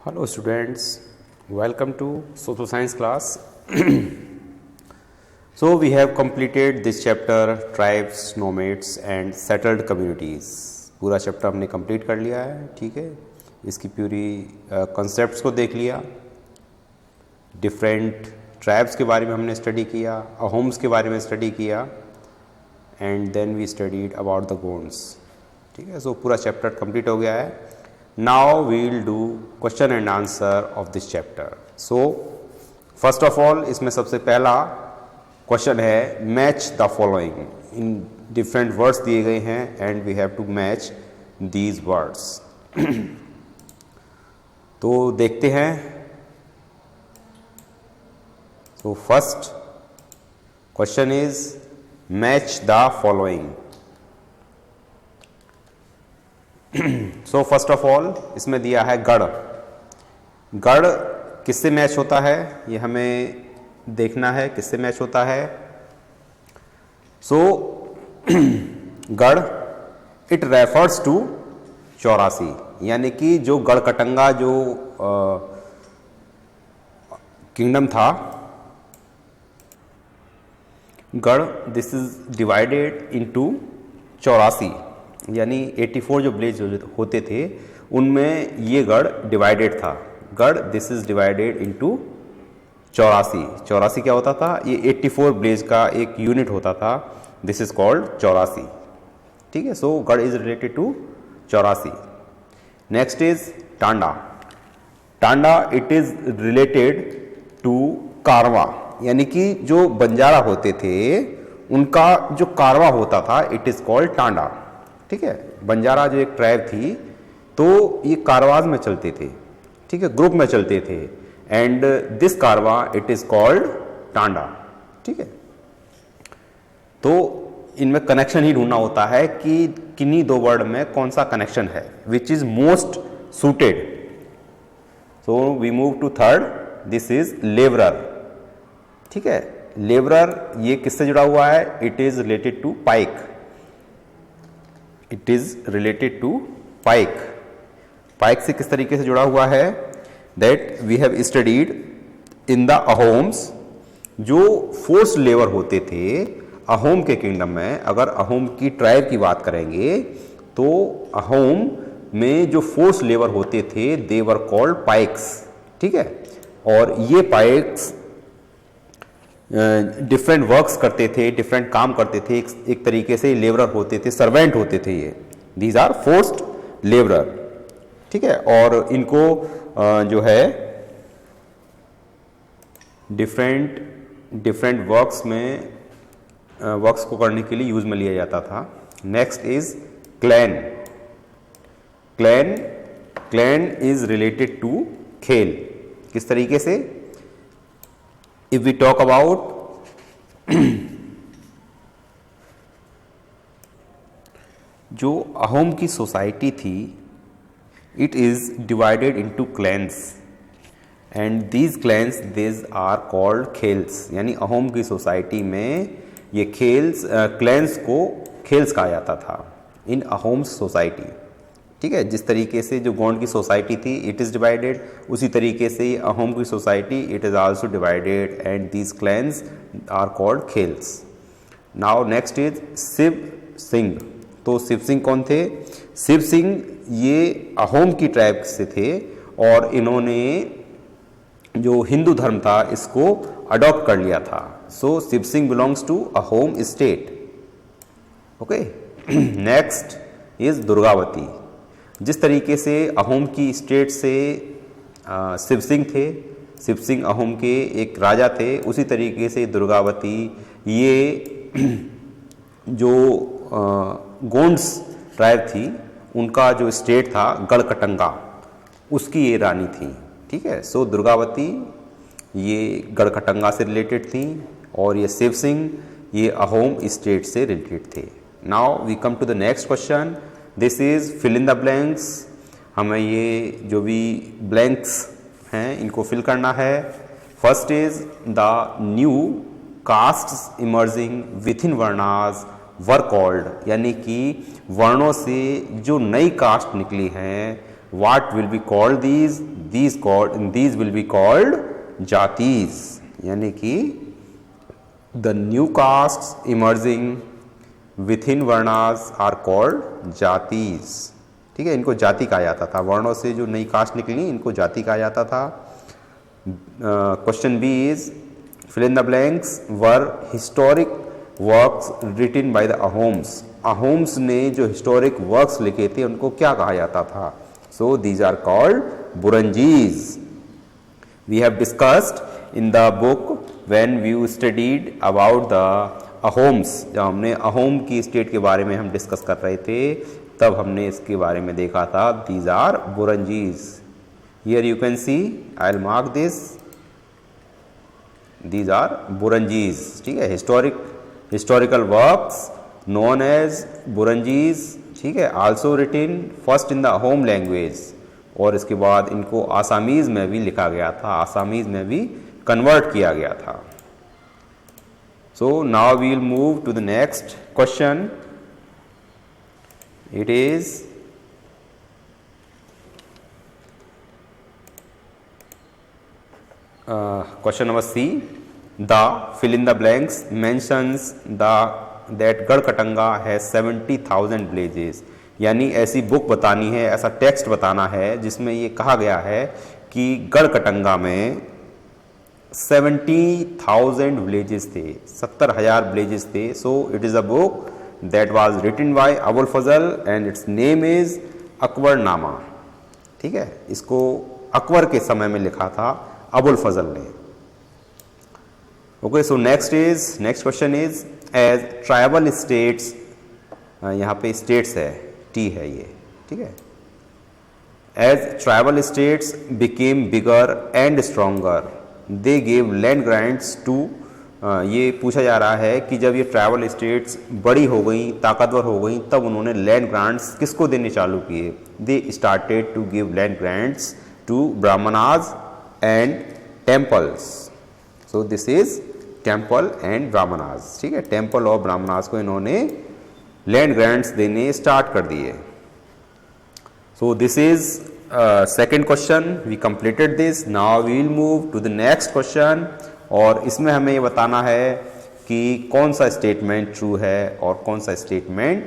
Hello students, welcome to social science class. So we have completed this chapter tribes, nomads and settled communities. पूरा chapter हमने complete कर लिया है, ठीक है। इसकी पूरी कॉन्सेप्ट्स को देख लिया, डिफरेंट ट्राइब्स के बारे में हमने स्टडी किया, अहोम्स के बारे में स्टडी किया and then we studied about the Gonds, ठीक है। सो पूरा चैप्टर कंप्लीट हो गया है। Now we will do question and answer of this chapter. So first of all, इसमें सबसे पहला क्वेश्चन है मैच द फॉलोइंग। इन डिफरेंट वर्ड्स दिए गए हैं and we have to match these words. तो देखते हैं। So first question is match the following. So first of all इसमें दिया है गढ़। गढ़ किससे मैच होता है ये हमें देखना है, किससे मैच होता है। सो गढ़ इट रेफर्स टू 84, यानी कि जो गढ़कटंगा जो किंगडम था, गढ़ दिस इज डिवाइडेड इनटू 84, यानी 84 जो विलेज होते थे उनमें ये गढ़ डिवाइडेड था। गढ़ दिस इज डिवाइडेड इनटू 84। 84 क्या होता था? ये 84 विलेज का एक यूनिट होता था। दिस इज कॉल्ड 84, ठीक है। So garh is related to 84। Next is tanda. Tanda it is related to karwan, यानी कि जो बंजारा होते थे उनका जो कारवा होता था इट इज कॉल्ड टांडा, ठीक है। बंजारा जो एक ट्राइब थी तो ये कारवाज में चलते थे, ठीक है, ग्रुप में चलते थे एंड दिस कारवा इट इज कॉल्ड टांडा, ठीक है। तो इनमें कनेक्शन ही ढूंढना होता है कि किन्हीं दो वर्ड में कौन सा कनेक्शन है, which is most suited. So we move to third, this is labourer, ठीक है। लेबरर ये किससे जुड़ा हुआ है? It is related to paik. It is related to paik. Paik से किस तरीके से जुड़ा हुआ है? That we have studied in the Ahoms. जो फोर्स लेबर होते थे अहोम के किंगडम में, अगर अहोम की ट्राइब की बात करेंगे तो अहोम में जो फोर्स लेबर होते थे दे वर कॉल्ड पाइक्स, ठीक है। और ये पाइक्स डिफरेंट वर्क्स करते थे, डिफरेंट काम करते थे, एक तरीके से लेबरर होते थे, सर्वेंट होते थे ये। दीज आर फोर्स्ड लेबरर, ठीक है। और इनको जो है डिफरेंट वर्क्स में वर्क्स को करने के लिए यूज में लिया जाता था। Next is clan. Clan is related to khel. किस तरीके से? If we talk about जो अहोम की सोसाइटी थी, it is divided into clans and these clans this are called khels, यानी अहोम की सोसाइटी में ये खेल्स क्लैंस को खेल्स कहा जाता था इन अहोम्स सोसाइटी, ठीक है। जिस तरीके से जो गोंड की सोसाइटी थी इट इज़ डिवाइडेड, उसी तरीके से अहोम की society it is also divided and these clans are called khels. Now next is Shiv Singh. तो शिव सिंह कौन थे? शिव सिंह ये अहोम की ट्राइब से थे और इन्होंने जो हिंदू धर्म था इसको अडॉप्ट कर लिया था। So Shiv Singh belongs to Ahom state, okay. Next is Durgavati. जिस तरीके से अहोम की स्टेट से शिव सिंह थे, शिव सिंह अहोम के एक राजा थे, उसी तरीके से दुर्गावती ये जो गोंड्स ट्राइब थी उनका जो स्टेट था गढ़कटंगा, उसकी ये रानी थी, ठीक है। सो दुर्गावती ये गढ़कटंगा से रिलेटेड थी और ये शिव सिंह ये अहोम स्टेट से रिलेटेड थे। Now we come to the next question, this is fill in the blanks. हमें ये जो भी ब्लैंक्स हैं इनको फिल करना है। First is the new castes emerging with in varnas were called, यानी कि वर्णों से जो नई कास्ट निकली हैं What will be called these? These will be called जातीज, यानी कि the new castes emerging within varnas are called जातीज। ठीक है, इनको जाति कहा जाता था। वर्णों से जो नई कास्ट निकली इनको जाति कहा जाता था। Question B is fill in the blanks were historic works written by the Ahoms। Ahoms ने जो हिस्टोरिक वर्क्स लिखे थे उनको क्या कहा जाता था? So these are called बुरंजीज। We have discussed in the book when we studied about the Ahoms। जब हमने अहोम की स्टेट के बारे में हम डिस्कस कर रहे थे तब हमने इसके बारे में देखा था। These are बुरंजीज। Here you can see, I'll mark this, these are बुरंजीज। ठीक है, हिस्टोरिकल वर्क्स नोन एज बुरंजीज। ठीक है, also रिटिन first in the Ahom language, और इसके बाद इनको आसामीज में भी लिखा गया था, आसामीज में भी कन्वर्ट किया गया था। So now we will move to the next question. It is question number C, the fill in the blanks mentions that गढ़कटंगा has 70,000 villages। यानी ऐसी बुक बतानी है, ऐसा टेक्स्ट बताना है जिसमें ये कहा गया है कि गढ़कटंगा में 70,000 विलेजेस थे, 70,000 विलेजेस थे। So it is a book that was written by Abul Fazl and its name is Akbarnama. ठीक है, इसको अकबर के समय में लिखा था अबुल फजल ने। Okay, so next question is as tribal states, यहाँ पे स्टेट्स है, टी है ये। ठीक है, as tribal states became bigger and stronger they gave land grants to. ये पूछा जा रहा है कि जब ये ट्राइबल स्टेट्स बड़ी हो गई, ताकतवर हो गई, तब उन्होंने लैंड ग्रांट्स किसको देने चालू किए? They started to give land grants to Brahmanas and temples. So this is temple and Brahmanas. ठीक है, टेम्पल और ब्राह्मणाज को इन्होंने लैंड ग्रांट्स देने स्टार्ट कर दिए। So this is second question, we completed this. Now we will move to the next question, और इसमें हमें ये बताना है कि कौन सा स्टेटमेंट ट्रू है और कौन सा स्टेटमेंट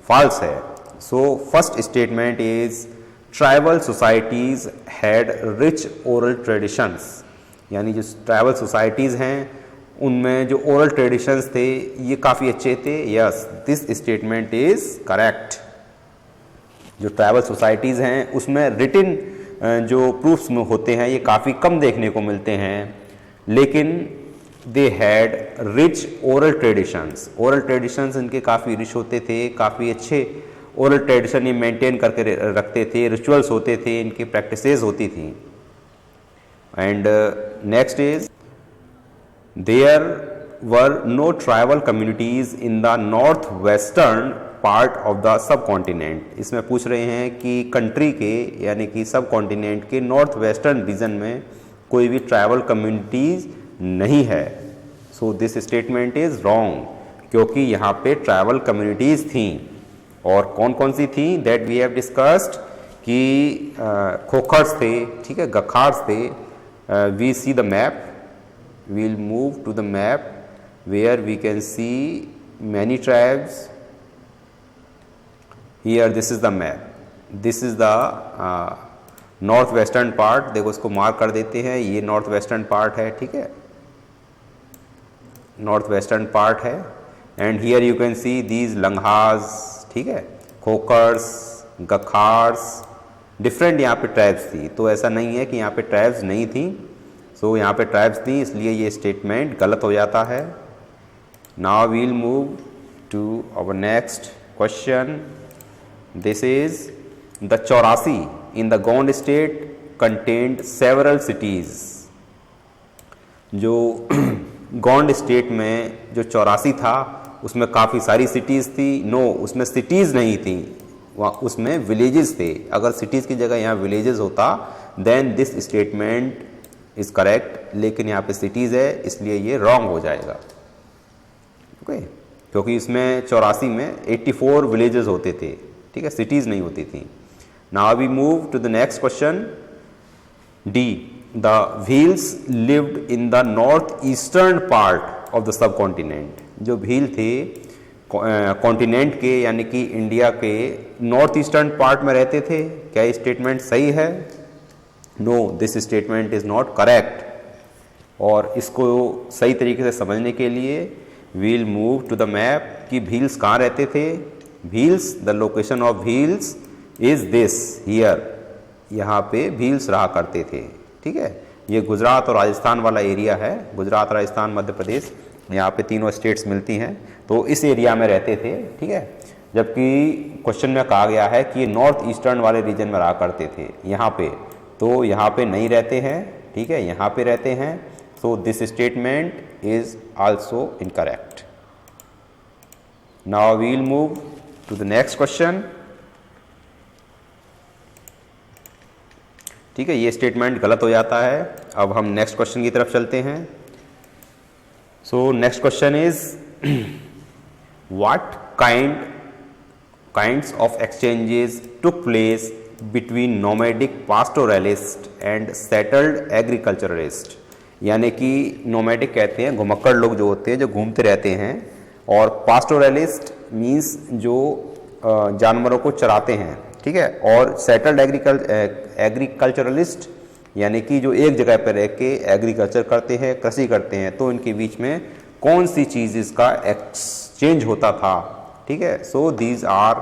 फॉल्स है। So first statement is tribal societies had rich oral traditions. यानी जो ट्राइबल सोसाइटीज़ हैं उनमें जो ओरल ट्रेडिशंस थे ये काफ़ी अच्छे थे। Yes, this statement is correct. जो ट्राइबल सोसाइटीज़ हैं उसमें रिटिन जो प्रूफ्स में होते हैं ये काफ़ी कम देखने को मिलते हैं, लेकिन they had rich oral traditions. Oral traditions इनके काफ़ी रिच होते थे, काफ़ी अच्छे ओरल ट्रेडिशन ये मेंटेन करके रखते थे, रिचुअल्स होते थे, इनकी प्रैक्टिसेस होती थी। And next is there were no tribal communities in the north western part of the subcontinent. इसमें पूछ रहे हैं कि कंट्री के यानी कि सब कॉन्टिनेंट के नॉर्थ वेस्टर्न रीजन में कोई भी ट्राइबल कम्युनिटीज़ नहीं है। सो दिस स्टेटमेंट इज़ रॉन्ग, क्योंकि यहाँ पे ट्राइबल कम्युनिटीज़ थी। और कौन कौन सी थी? दैट वी हैव डिस्कस्ड कि खोखर्स थे, ठीक है, गखार्स थे। We see the map, we will move to the map where we can see many tribes. Here this is the map, this is the north western part. देखो इसको mark कर देते हैं, ये नॉर्थ वेस्टर्न पार्ट है। ठीक है, north western part है। And here you can see these Langahs, ठीक है, खोकर्स, गखार्स, डिफरेंट यहाँ पे ट्राइब्स थी। तो ऐसा नहीं है कि यहाँ पे ट्राइब्स नहीं थी। सो यहाँ पे ट्राइब्स थी, इसलिए ये स्टेटमेंट गलत हो जाता है। Now we will move to our next question. This is the 84 in the Gond state contained several cities. जो गोंड स्टेट में जो 84 था उसमें काफ़ी सारी सिटीज़ थी। नो, उसमें सिटीज़ नहीं थी, वहाँ उसमें विलेजेस थे। अगर सिटीज़ की जगह यहाँ विलेजेस होता then this statement is correct, लेकिन यहाँ पे सिटीज़ है इसलिए ये रॉन्ग हो जाएगा। ओके, क्योंकि इसमें 84 में 84 विलेजेस होते थे। ठीक है, सिटीज़ नहीं होती थी। Now we move to the next question D. The Bhils lived in the north eastern part of the subcontinent. जो व्हील थे कॉन्टिनेंट के यानी कि इंडिया के नॉर्थ ईस्टर्न पार्ट में रहते थे। क्या ये स्टेटमेंट सही है? No, this statement is not correct. और इसको सही तरीके से समझने के लिए we'll move to the map कि व्हील्स कहाँ रहते थे। Bhils, the location of Bhils is this here. यहाँ पे व्हील्स रहा करते थे। ठीक है, ये गुजरात और राजस्थान वाला एरिया है। गुजरात, राजस्थान, मध्य प्रदेश, यहाँ पे तीनों स्टेट्स मिलती हैं, तो इस एरिया में रहते थे। ठीक है, जबकि क्वेश्चन में कहा गया है कि ये नॉर्थ ईस्टर्न वाले रीजन में रहा करते थे यहाँ पे, तो यहाँ पे नहीं रहते हैं। ठीक है, यहाँ पे रहते हैं। So this statement is also incorrect. Now we'll move to the next question. ठीक है, ये स्टेटमेंट गलत हो जाता है। अब हम नेक्स्ट क्वेश्चन की तरफ चलते हैं। So next question is what kinds of exchanges took place between nomadic pastoralist and settled agriculturalist. यानी कि नोमैडिक कहते हैं घुमक्कड़ लोग जो होते हैं, जो घूमते रहते हैं, और पास्टोरलिस्ट मीन्स जो जानवरों को चराते हैं। ठीक है, और सेटल्ड एग्रीकल्चरलिस्ट यानी कि जो एक जगह पर रह के एग्रीकल्चर करते हैं, कृषि करते हैं। तो इनके बीच में कौन सी चीज़ इसका एक्सचेंज होता था। ठीक है, सो दीज आर,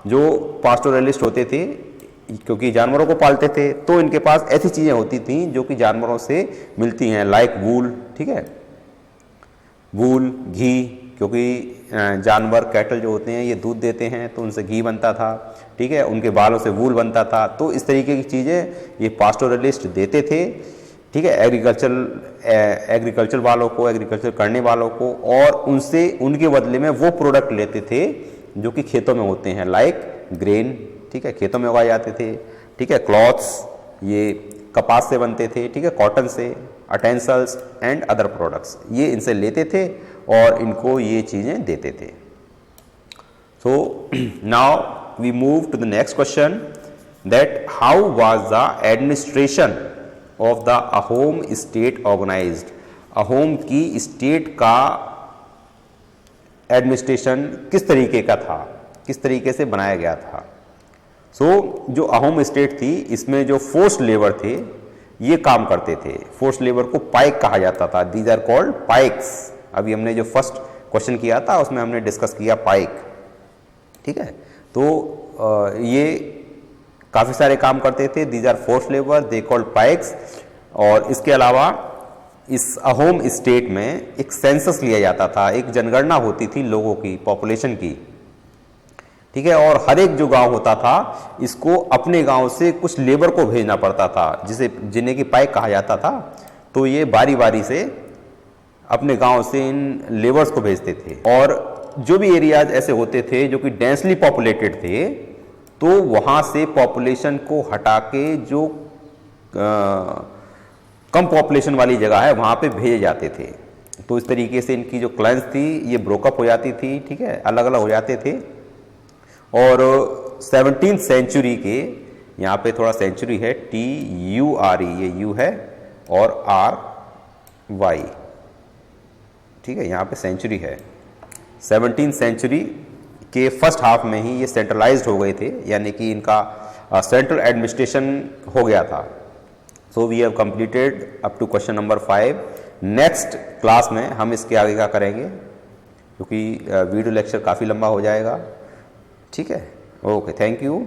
जो पास्टोरलिस्ट होते थे क्योंकि जानवरों को पालते थे, तो इनके पास ऐसी चीज़ें होती थी जो कि जानवरों से मिलती हैं, लाइक वूल। ठीक है, वूल, घी, क्योंकि जानवर कैटल जो होते हैं ये दूध देते हैं, तो उनसे घी बनता था। ठीक है, उनके बालों से वूल बनता था। तो इस तरीके की चीज़ें ये पास्टोरलिस्ट देते थे। ठीक है, एग्रीकल्चर वालों को, एग्रीकल्चर करने वालों को, और उनसे उनके बदले में वो प्रोडक्ट लेते थे जो कि खेतों में होते हैं, लाइक ग्रेन। ठीक है, खेतों में उगाए जाते थे। ठीक है, क्लॉथ्स, ये कपास से बनते थे। ठीक है, कॉटन से, अटेंसल्स एंड अदर प्रोडक्ट्स, ये इनसे लेते थे और इनको ये चीज़ें देते थे। So now we move to the next question that how was the administration of the Ahom state organized. Ahom की स्टेट का एडमिनिस्ट्रेशन किस तरीके का था, किस तरीके से बनाया गया था। जो अहोम स्टेट थी, इसमें जो फोर्स्ड लेबर थे ये काम करते थे। फोर्स्ड लेबर को पाइक कहा जाता था। These are called paiks. अभी हमने जो फर्स्ट क्वेश्चन किया था उसमें हमने डिस्कस किया पाइक। ठीक है, तो ये काफ़ी सारे काम करते थे। These are forced labour, they called paiks. और इसके अलावा इस अहोम स्टेट में एक सेंसस लिया जाता था, एक जनगणना होती थी लोगों की, पॉपुलेशन की। ठीक है, और हर एक जो गांव होता था, इसको अपने गांव से कुछ लेबर को भेजना पड़ता था, जिन्हें की पाइक कहा जाता था। तो ये बारी बारी से अपने गांव से इन लेबर्स को भेजते थे। और जो भी एरियाज ऐसे होते थे जो कि डेंसली पॉपुलेटेड थे, तो वहाँ से पॉपुलेशन को हटा के जो कम पॉपुलेशन वाली जगह है वहाँ पे भेजे जाते थे। तो इस तरीके से इनकी जो क्लैंस थी ये ब्रोकअप हो जाती थी। ठीक है, अलग अलग हो जाते थे। और 17th सेंचुरी के, यहाँ पे थोड़ा सेंचुरी है, TURE, ये U है, और RY। ठीक है, यहाँ पे सेंचुरी है। 17th सेंचुरी के फर्स्ट हाफ में ही ये सेंट्रलाइज्ड हो गए थे, यानी कि इनका सेंट्रल एडमिनिस्ट्रेशन हो गया था। So we have completed up to question number 5। Next class में हम इसके आगे का करेंगे, क्योंकि वीडियो लेक्चर काफ़ी लंबा हो जाएगा। ठीक है, ओके, थैंक यू।